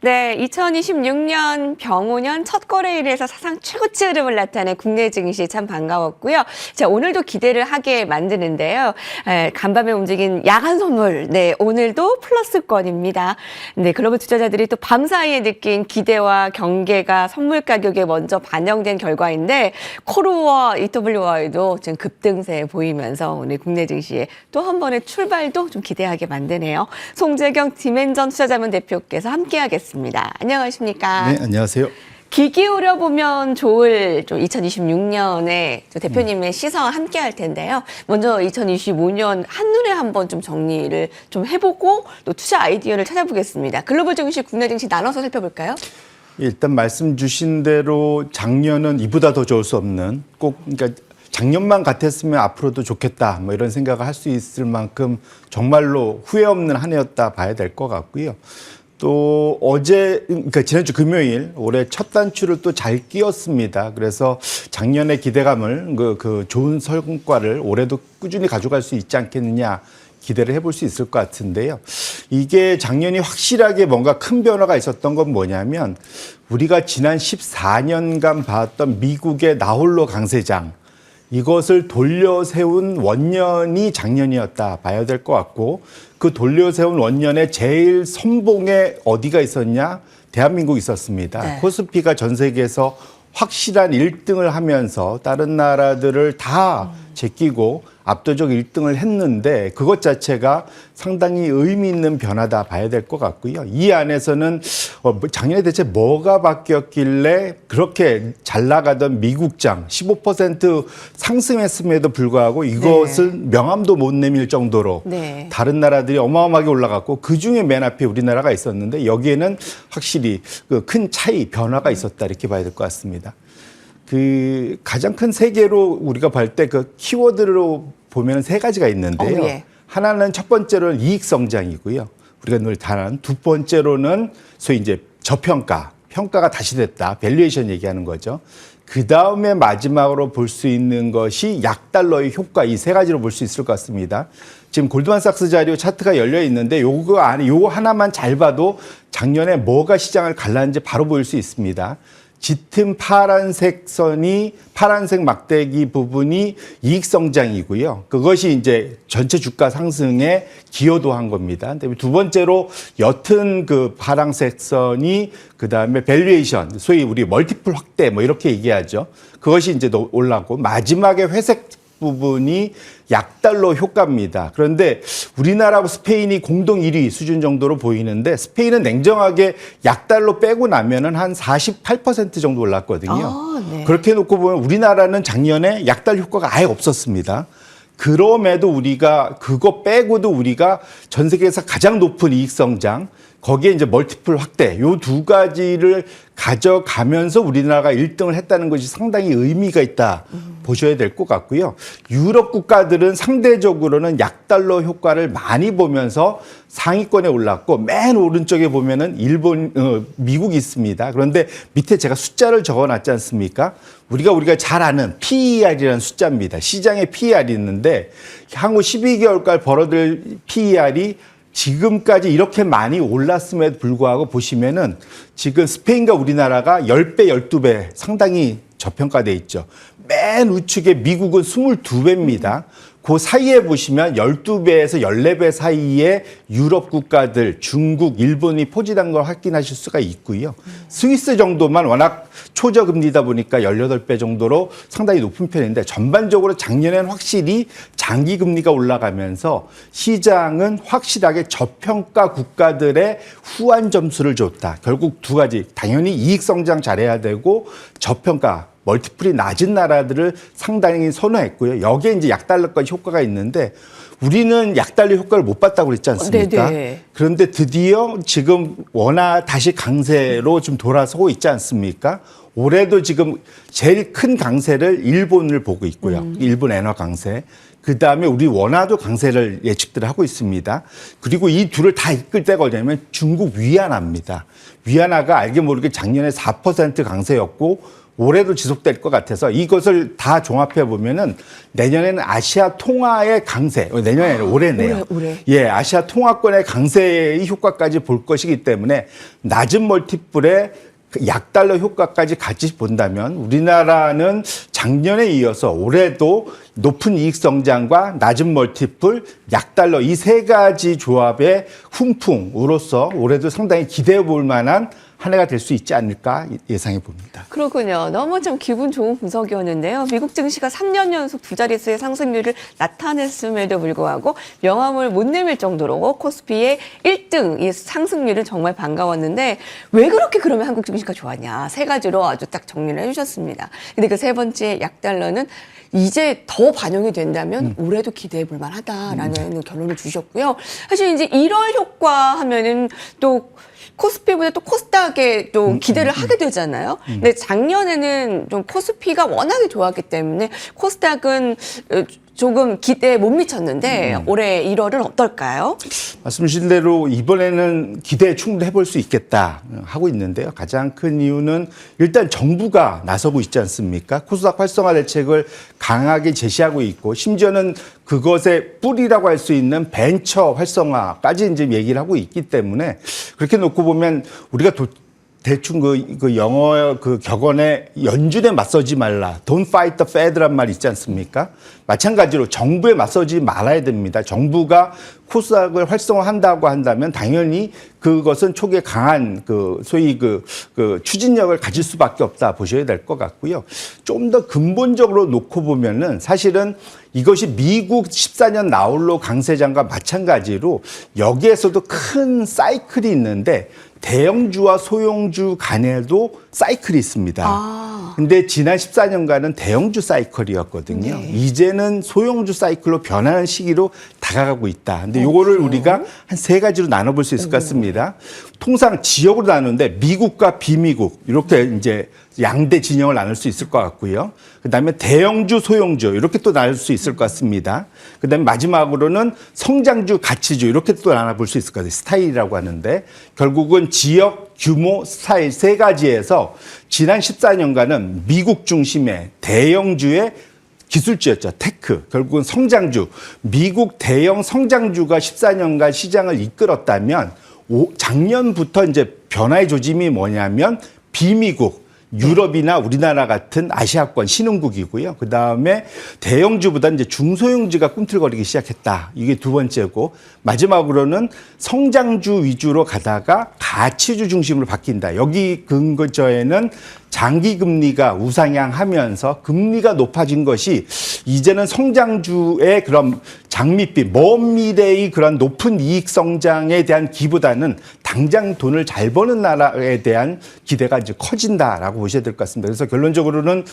네, 2026년 병오년 첫 거래일에서 사상 최고치 흐름을 나타낸 국내 증시 참 반가웠고요. 자, 오늘도 기대를 하게 만드는데요. 간밤에 움직인 야간 선물, 네, 오늘도 플러스권입니다. 네, 글로벌 투자자들이 또 밤사이에 느낀 기대와 경계가 선물 가격에 먼저 반영된 결과인데 코르와 EW와도 지금 급등세 보이면서 오늘 국내 증시에 또 한 번의 출발도 좀 기대하게 만드네요. 송재경 디멘전 투자자문 대표께서 함께하겠습니다. 안녕하십니까? 네, 안녕하세요. 귀 기울여 보면 좋을 2026년에 대표님의 시선 함께 할 텐데요. 먼저 2025년 한눈에 한번 좀 정리를 좀 해보고 또 투자 아이디어를 찾아보겠습니다. 글로벌 증시, 국내 증시 나눠서 살펴볼까요? 일단 말씀 주신 대로 작년은 이보다 더 좋을 수 없는 그러니까 작년만 같았으면 앞으로도 좋겠다 뭐 이런 생각을 할 수 있을 만큼 정말로 후회 없는 한 해였다 봐야 될 것 같고요. 또 그러니까 지난주 금요일 올해 첫 단추를 또 잘 끼웠습니다. 그래서 작년의 기대감을 그 좋은 성과를 올해도 꾸준히 가져갈 수 있지 않겠느냐 기대를 해볼 수 있을 것 같은데요. 이게 작년이 확실하게 뭔가 큰 변화가 있었던 건 뭐냐면 우리가 지난 14년간 봤던 미국의 나홀로 강세장 이것을 돌려세운 원년이 작년이었다 봐야 될 것 같고 그 돌려세운 원년에 제일 선봉에 어디가 있었냐? 대한민국이 있었습니다. 네. 코스피가 전 세계에서 확실한 1등을 하면서 다른 나라들을 다 제끼고 압도적 1등을 했는데 그것 자체가 상당히 의미 있는 변화다 봐야 될 것 같고요. 이 안에서는 작년에 대체 뭐가 바뀌었길래 그렇게 잘 나가던 미국장 15% 상승했음에도 불구하고 이것을 네. 명함도 못 내밀 정도로 네. 다른 나라들이 어마어마하게 올라갔고 그중에 맨 앞에 우리나라가 있었는데 여기에는 확실히 그 큰 차이, 변화가 있었다 이렇게 봐야 될 것 같습니다. 그 가장 큰 세 개로 우리가 볼 때 그 키워드로 보면 세 가지가 있는데요. 예. 하나는 첫 번째로는 이익 성장이고요. 우리가 늘 다른 두 번째로는 소위 이제 저평가, 평가가 다시 됐다. 밸류에이션 얘기하는 거죠. 그 다음에 마지막으로 볼 수 있는 것이 약달러의 효과 이 세 가지로 볼 수 있을 것 같습니다. 지금 골드만삭스 자료 차트가 열려 있는데 요거 안에 요거 하나만 잘 봐도 작년에 뭐가 시장을 갈랐는지 바로 보일 수 있습니다. 짙은 파란색 선이 파란색 막대기 부분이 이익 성장이고요. 그것이 이제 전체 주가 상승에 기여도 한 겁니다. 두 번째로 옅은 그 파란색 선이 그다음에 밸류에이션, 소위 우리 멀티플 확대 뭐 이렇게 얘기하죠. 그것이 이제 올랐고 마지막에 회색 부분이 약달러 효과입니다. 그런데 우리나라하고 스페인이 공동 1위 수준 정도로 보이는데 스페인은 냉정하게 약달러 빼고 나면은 한 48% 정도 올랐거든요. 네. 그렇게 놓고 보면 우리나라는 작년에 약달러 효과가 아예 없었습니다. 그럼에도 우리가 그거 빼고도 우리가 전 세계에서 가장 높은 이익 성장 거기에 이제 멀티플 확대 요 두 가지를 가져가면서 우리나라가 1등을 했다는 것이 상당히 의미가 있다 보셔야 될 것 같고요. 유럽 국가들은 상대적으로는 약달러 효과를 많이 보면서 상위권에 올랐고 맨 오른쪽에 보면은 미국이 있습니다. 그런데 밑에 제가 숫자를 적어놨지 않습니까? 우리가 잘 아는 PER이라는 숫자입니다. 시장의 PER이 있는데 향후 12개월간 벌어들 PER이 지금까지 이렇게 많이 올랐음에도 불구하고 보시면은 지금 스페인과 우리나라가 10배, 12배 상당히 저평가돼 있죠. 맨 우측에 미국은 22배입니다. 그 사이에 보시면 12배에서 14배 사이에 유럽 국가들, 중국, 일본이 포진한 걸 확인하실 수가 있고요. 스위스 정도만 워낙 초저금리다 보니까 18배 정도로 상당히 높은 편인데 전반적으로 작년에는 확실히 장기금리가 올라가면서 시장은 확실하게 저평가 국가들의 후한 점수를 줬다. 결국 두 가지, 당연히 이익 성장 잘해야 되고 저평가, 멀티플이 낮은 나라들을 상당히 선호했고요. 여기에 이제 약달러까지 효과가 있는데 우리는 약달러 효과를 못 봤다고 그랬지 않습니까? 네네. 그런데 드디어 지금 원화 다시 강세로 좀 돌아서고 있지 않습니까? 올해도 지금 제일 큰 강세를 일본을 보고 있고요. 일본 엔화 강세. 그다음에 우리 원화도 강세를 예측들을 하고 있습니다. 그리고 이 둘을 다 이끌 때가 어디냐면 중국 위안화입니다. 위안화가 알게 모르게 작년에 4% 강세였고 올해도 지속될 것 같아서 이것을 다 종합해 보면은 내년에는 아시아 통화의 강세, 내년이 아니라 올해네요. 올해. 예, 아시아 통화권의 강세의 효과까지 볼 것이기 때문에 낮은 멀티플의 약달러 효과까지 같이 본다면 우리나라는 작년에 이어서 올해도 높은 이익 성장과 낮은 멀티플, 약달러 이 세 가지 조합의 훈풍으로서 올해도 상당히 기대해 볼 만한 한 해가 될 수 있지 않을까 예상해 봅니다. 그렇군요. 너무 좀 기분 좋은 분석이었는데요. 미국 증시가 3년 연속 두 자릿수의 상승률을 나타냈음에도 불구하고 명함을 못 내밀 정도로 코스피의 1등 이 상승률은 정말 반가웠는데 왜 그렇게 그러면 한국 증시가 좋았냐. 세 가지로 아주 딱 정리를 해주셨습니다. 근데 그 세 번째 약달러는 이제 더 반영이 된다면 올해도 기대해 볼 만하다라는 결론을 주셨고요. 사실 이제 1월 효과 하면은 또 코스피보다 또 코스닥에 또 기대를 하게 되잖아요. 근데 작년에는 좀 코스피가 워낙에 좋았기 때문에 코스닥은 조금 기대에 못 미쳤는데 올해 1월은 어떨까요? 말씀 주신 대로 이번에는 기대에 충분히 해볼 수 있겠다 하고 있는데요. 가장 큰 이유는 일단 정부가 나서고 있지 않습니까? 코스닥 활성화 대책을 강하게 제시하고 있고 심지어는 그것의 뿌리라고 할 수 있는 벤처 활성화까지 이제 얘기를 하고 있기 때문에 그렇게 놓고 보면 우리가 대충 그 영어 그 격언에 연준에 맞서지 말라. Don't fight the Fed란 말 있지 않습니까? 마찬가지로 정부에 맞서지 말아야 됩니다. 정부가 코스닥을 활성화한다고 한다면 당연히 그것은 초기에 강한 소위 추진력을 가질 수밖에 없다 보셔야 될 것 같고요. 좀 더 근본적으로 놓고 보면은 사실은 이것이 미국 14년 나홀로 강세장과 마찬가지로 여기에서도 큰 사이클이 있는데 대형주와 소형주 간에도 사이클이 있습니다. 근데 지난 14년간은 대형주 사이클이었거든요. 네. 이제는 소형주 사이클로 변하는 시기로 다가가고 있다. 근데 요거를 우리가 한 세 가지로 나눠볼 수 있을 것 같습니다. 통상 지역으로 나누는데 미국과 비미국 이렇게 이제 양대 진영을 나눌 수 있을 것 같고요. 그다음에 대형주, 소형주 이렇게 또 나눌 수 있을 것 같습니다. 그다음에 마지막으로는 성장주, 가치주 이렇게 또 나눠볼 수 있을 것 같아요. 스타일이라고 하는데 결국은 지역, 규모, 스타일 세 가지에서 지난 14년간은 미국 중심의 대형주의 기술주였죠. 테크. 결국은 성장주. 미국 대형 성장주가 14년간 시장을 이끌었다면 작년부터 이제 변화의 조짐이 뭐냐면 비미국, 유럽이나 우리나라 같은 아시아권 신흥국이고요. 그 다음에 대형주보다 이제 중소형주가 꿈틀거리기 시작했다. 이게 두 번째고 마지막으로는 성장주 위주로 가다가 가치주 중심으로 바뀐다. 여기 근거에는 장기 금리가 우상향하면서 금리가 높아진 것이 이제는 성장주의 그런 장밋빛, 먼 미래의 그런 높은 이익 성장에 대한 기보다는 당장 돈을 잘 버는 나라에 대한 기대가 이제 커진다라고 보셔야 될 것 같습니다. 그래서 결론적으로는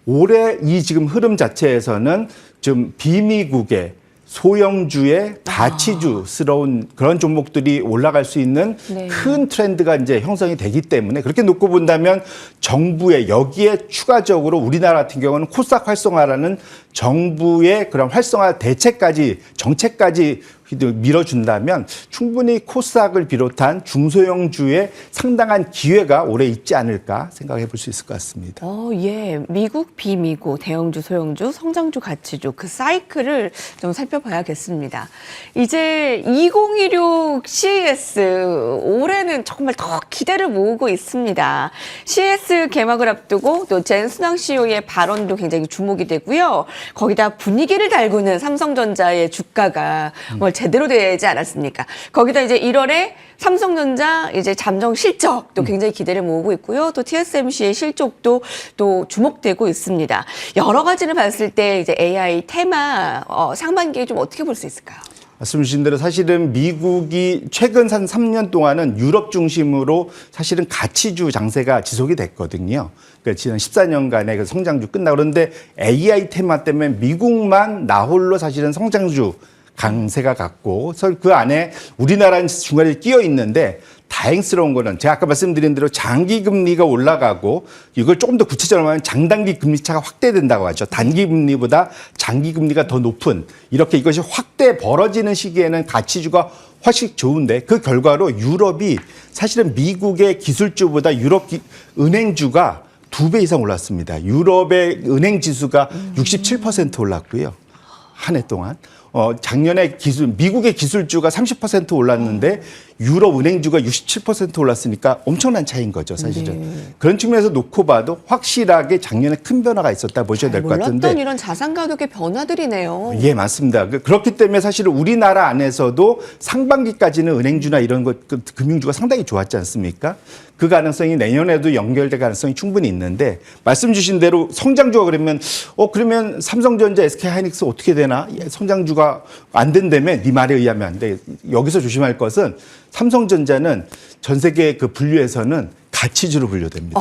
올해 이 지금 흐름 자체에서는 좀 비미국의 소형주의 가치주스러운 그런 종목들이 올라갈 수 있는 네. 큰 트렌드가 이제 형성이 되기 때문에 그렇게 놓고 본다면 정부의 여기에 추가적으로 우리나라 같은 경우는 코스닥 활성화라는 정부의 그런 활성화 대책까지 정책까지 밀어준다면 충분히 코스닥을 비롯한 중소형주에 상당한 기회가 올해 있지 않을까 생각해 볼 수 있을 것 같습니다. 예. 미국, 비미국, 대형주, 소형주, 성장주, 가치주 그 사이클을 좀 살펴봐야겠습니다. 이제 2016 CES 올해는 정말 더 기대를 모으고 있습니다. CES 개막을 앞두고 또 젠 순왕 CEO의 발언도 굉장히 주목이 되고요. 거기다 분위기를 달구는 삼성전자의 주가가 제대로 되지 않았습니까? 거기다 이제 1월에 삼성전자 이제 잠정 실적도 굉장히 기대를 모으고 있고요. 또 TSMC의 실적도 또 주목되고 있습니다. 여러 가지를 봤을 때 이제 AI 테마 상반기에 좀 어떻게 볼 수 있을까요? 말씀 주신 대로 사실은 미국이 최근 한 3년 동안은 유럽 중심으로 사실은 가치주 장세가 지속이 됐거든요. 그러니까 지난 14년간의 그 성장주 끝나고 그런데 AI 테마 때문에 미국만 나홀로 사실은 성장주 강세가 갔고 그 안에 우리나라는 중간에 끼어 있는데 다행스러운 거는 제가 아까 말씀드린 대로 장기 금리가 올라가고 이걸 조금 더 구체적으로 하면 장단기 금리 차가 확대된다고 하죠. 단기 금리보다 장기 금리가 더 높은 이렇게 이것이 확대 벌어지는 시기에는 가치주가 훨씬 좋은데 그 결과로 유럽이 사실은 미국의 기술주보다 유럽 은행주가 2배 이상 올랐습니다. 유럽의 은행 지수가 67% 올랐고요. 한 해 동안. 작년에 미국의 기술주가 30% 올랐는데 유럽 은행주가 67% 올랐으니까 엄청난 차이인 거죠, 사실은. 네. 그런 측면에서 놓고 봐도 확실하게 작년에 큰 변화가 있었다 보셔야 될 것 같은데. 몰랐던 이런 자산 가격의 변화들이네요. 예, 맞습니다. 그렇기 때문에 사실은 우리나라 안에서도 상반기까지는 은행주나 이런 것, 금융주가 상당히 좋았지 않습니까? 그 가능성이 내년에도 연결될 가능성이 충분히 있는데, 말씀 주신 대로 성장주가 그러면 삼성전자, SK하이닉스 어떻게 되나? 성장주가 안 된다면 네 말에 의하면 안 돼. 여기서 조심할 것은 삼성전자는 전 세계 그 분류에서는 가치주로 분류됩니다.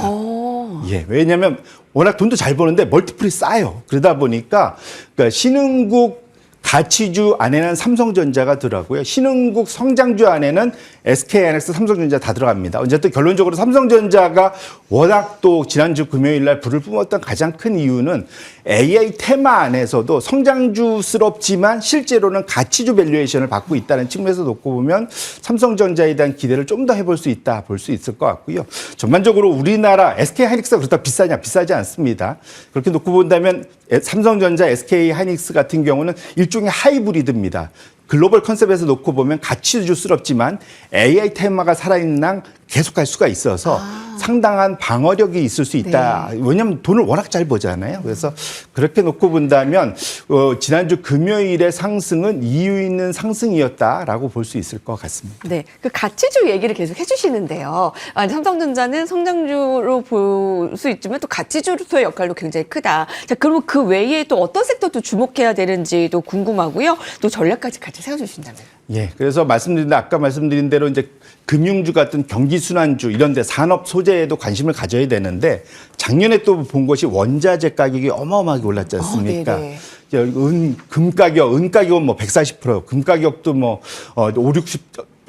예, 왜냐하면 워낙 돈도 잘 버는데 멀티플이 싸요. 그러다 보니까 그러니까 신흥국 가치주 안에는 삼성전자가 들어가고요. 신흥국 성장주 안에는 SK하이닉스, 삼성전자 다 들어갑니다. 어쨌든 결론적으로 삼성전자가 워낙 또 지난주 금요일 날 불을 뿜었던 가장 큰 이유는 AI 테마 안에서도 성장주스럽지만 실제로는 가치주 밸류에이션을 받고 있다는 측면에서 놓고 보면 삼성전자에 대한 기대를 좀 더 해볼 수 있다, 볼 수 있을 것 같고요. 전반적으로 우리나라 SK하이닉스가 그렇다 비싸냐? 비싸지 않습니다. 그렇게 놓고 본다면 삼성전자, SK하이닉스 같은 경우는 일종의 하이브리드입니다. 글로벌 컨셉에서 놓고 보면 가치주스럽지만 AI 테마가 살아있는 한 계속 갈 수가 있어서 상당한 방어력이 있을 수 있다. 네. 왜냐하면 돈을 워낙 잘 버잖아요. 그래서 그렇게 놓고 본다면 지난주 금요일의 상승은 이유 있는 상승이었다라고 볼 수 있을 것 같습니다. 네, 그 가치주 얘기를 계속 해주시는데요. 삼성전자는 성장주로 볼 수 있지만 또 가치주로서의 역할도 굉장히 크다. 자, 그러면 그 외에 또 어떤 섹터도 주목해야 되는지도 궁금하고요. 또 전략까지 같이 세워주신다면. 예, 그래서 아까 말씀드린 대로 이제 금융주 같은 경기순환주 이런 데 산업 소재에도 관심을 가져야 되는데 작년에 또 본 것이 원자재 가격이 어마어마하게 올랐지 않습니까? 은 가격은 뭐 140%, 금 가격도 뭐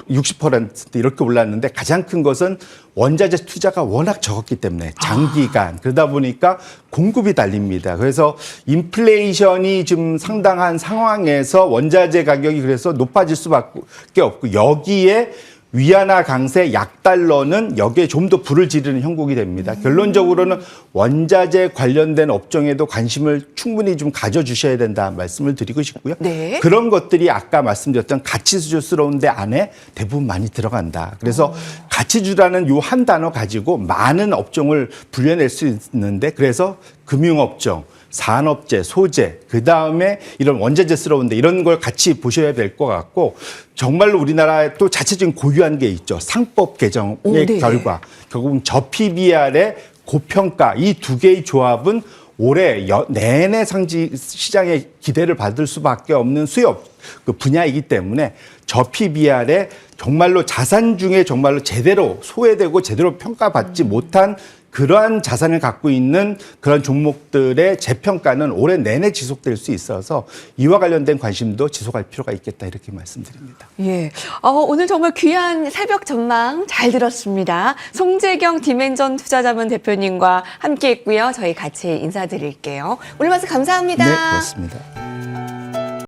60% 이렇게 올랐는데 가장 큰 것은 원자재 투자가 워낙 적었기 때문에 장기간 그러다 보니까 공급이 달립니다. 그래서 인플레이션이 좀 상당한 상황에서 원자재 가격이 그래서 높아질 수밖에 없고 여기에 위안화 강세, 약달러는 여기에 좀 더 불을 지르는 형국이 됩니다. 결론적으로는 원자재 관련된 업종에도 관심을 충분히 좀 가져주셔야 된다 말씀을 드리고 싶고요. 네. 그런 것들이 아까 말씀드렸던 가치주스러운 데 안에 대부분 많이 들어간다. 그래서 가치주라는 요 한 단어 가지고 많은 업종을 분류해낼 수 있는데 그래서 금융업종, 산업재, 소재, 그다음에 이런 원자재스러운데 이런 걸 같이 보셔야 될 것 같고 정말로 우리나라에 또 자체적인 고유한 게 있죠. 상법 개정의 결과. 결국은 저PBR의 고평가 이 두 개의 조합은 올해 내내 시장의 기대를 받을 수밖에 없는 수요 그 분야이기 때문에 저PBR에 정말로 자산 중에 정말로 제대로 소외되고 제대로 평가받지 못한 그러한 자산을 갖고 있는 그런 종목들의 재평가는 올해 내내 지속될 수 있어서 이와 관련된 관심도 지속할 필요가 있겠다 이렇게 말씀드립니다. 예, 오늘 정말 귀한 새벽 전망 잘 들었습니다. 송재경 디멘전 투자자문 대표님과 함께했고요. 저희 같이 인사드릴게요. 오늘 말씀 감사합니다. 네, 고맙습니다.